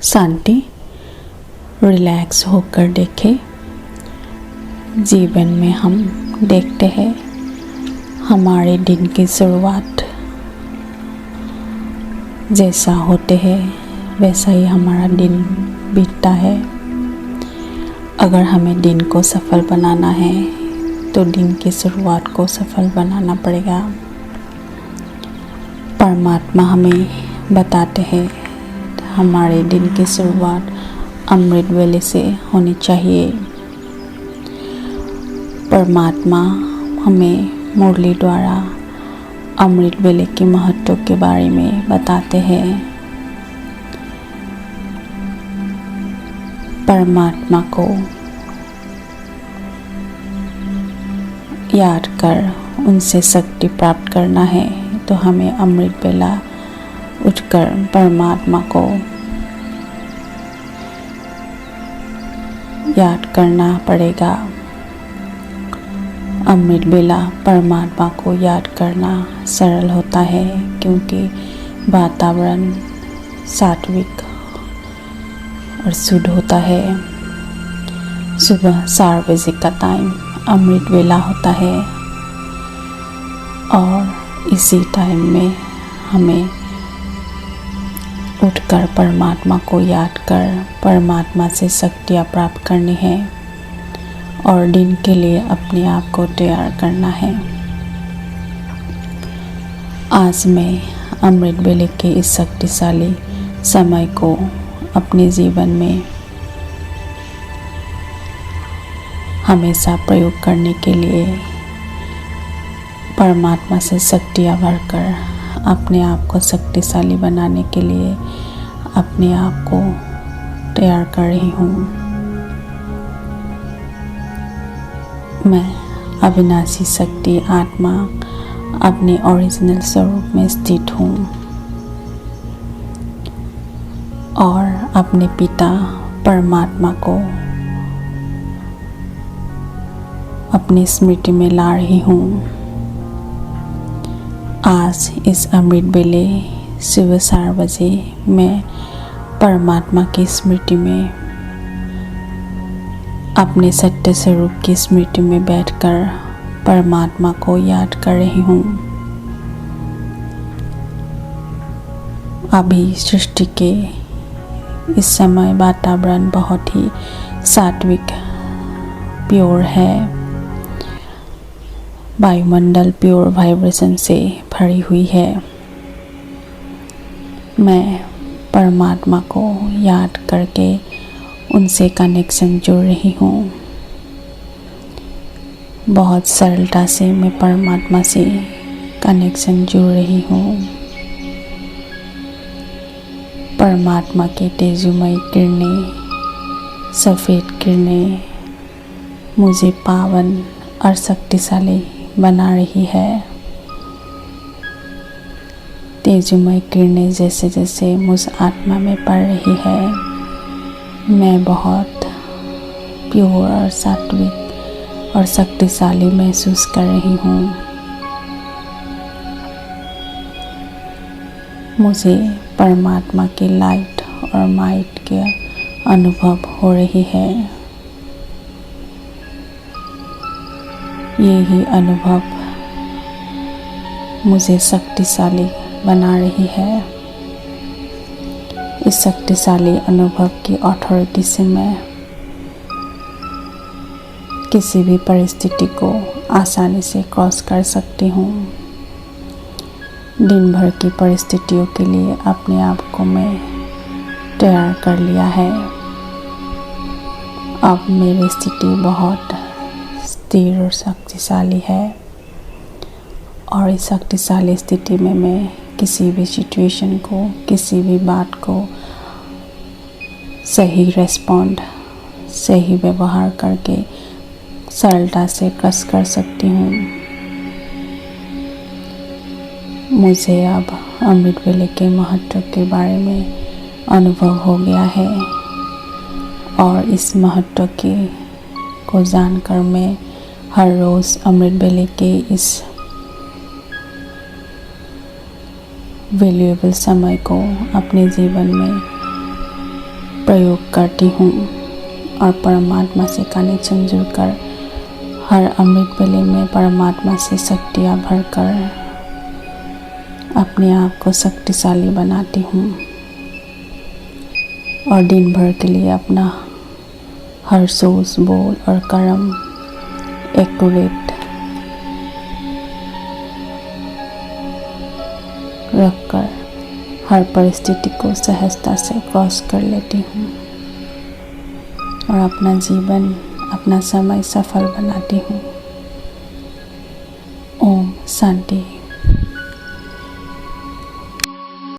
शांति relax होकर देखें। जीवन में हम देखते हैं हमारे दिन की शुरुआत जैसा होते हैं वैसा ही हमारा दिन बीतता है। अगर हमें दिन को सफल बनाना है तो दिन की शुरुआत को सफल बनाना पड़ेगा। परमात्मा हमें बताते हैं हमारे दिन की शुरुआत अमृत वेले से होनी चाहिए। परमात्मा हमें मुरली द्वारा अमृत वेले के महत्व के बारे में बताते हैं। परमात्मा को याद कर उनसे शक्ति प्राप्त करना है तो हमें अमृत वेला उठकर परमात्मा को याद करना पड़ेगा। अमृत वेला परमात्मा को याद करना सरल होता है क्योंकि वातावरण सात्विक और शुद्ध होता है। सुबह 4 बजे का टाइम अमृत वेला होता है और इसी टाइम में हमें उठकर परमात्मा को याद कर परमात्मा से शक्तियाँ प्राप्त करनी है और दिन के लिए अपने आप को तैयार करना है। आज मैं अमृत वेले के इस शक्तिशाली समय को अपने जीवन में हमेशा प्रयोग करने के लिए परमात्मा से शक्तियाँ भरकर अपने आप को शक्तिशाली बनाने के लिए अपने आप को तैयार कर रही हूँ। मैं अविनाशी शक्ति आत्मा अपने ओरिजिनल स्वरूप में स्थित हूँ और अपने पिता परमात्मा को अपनी स्मृति में ला रही हूँ। आज इस अमृत वेले सुबह 4 बजे मैं परमात्मा की स्मृति में अपने सत्य स्वरूप की स्मृति में बैठकर परमात्मा को याद कर रही हूँ। अभी सृष्टि के इस समय वातावरण बहुत ही सात्विक प्योर है। वायुमंडल प्योर वाइब्रेशन से भरी हुई है। मैं परमात्मा को याद करके उनसे कनेक्शन जोड़ रही हूँ। बहुत सरलता से मैं परमात्मा से कनेक्शन जोड़ रही हूँ। परमात्मा के तेजोमय किरणें, सफ़ेद किरणें मुझे पावन और शक्तिशाली बना रही है। तेजोमय किरणें जैसे जैसे मुझ आत्मा में पड़ रही है मैं बहुत प्योर और सात्विक और शक्तिशाली महसूस कर रही हूँ। मुझे परमात्मा की लाइट और माइट के अनुभव हो रही है। यही अनुभव मुझे शक्तिशाली बना रही है। इस शक्तिशाली अनुभव की अथॉरिटी से मैं किसी भी परिस्थिति को आसानी से क्रॉस कर सकती हूँ। दिन भर की परिस्थितियों के लिए अपने आप को मैं तैयार कर लिया है। अब मेरी स्थिति बहुत स्थिर और शक्तिशाली है और इस शक्तिशाली स्थिति में मैं किसी भी सिचुएशन को, किसी भी बात को सही रेस्पॉन्ड, सही व्यवहार करके सरलता से क्रॉस कर सकती हूँ। मुझे अब अमृत वेले के महत्व के बारे में अनुभव हो गया है और इस महत्व को जानकर मैं हर रोज़ अमृत वेले के इस वैल्यूएबल समय को अपने जीवन में प्रयोग करती हूँ और परमात्मा से कनेक्शन जुड़कर हर अमृत वेले में परमात्मा से शक्तियाँ भरकर अपने आप को शक्तिशाली बनाती हूँ और दिन भर के लिए अपना हर सोच, बोल और कर्म एक्यूरेट रखकर हर परिस्थिति को सहजता से क्रॉस कर लेती हूँ और अपना जीवन, अपना समय सफल बनाती हूँ। ओम शांति।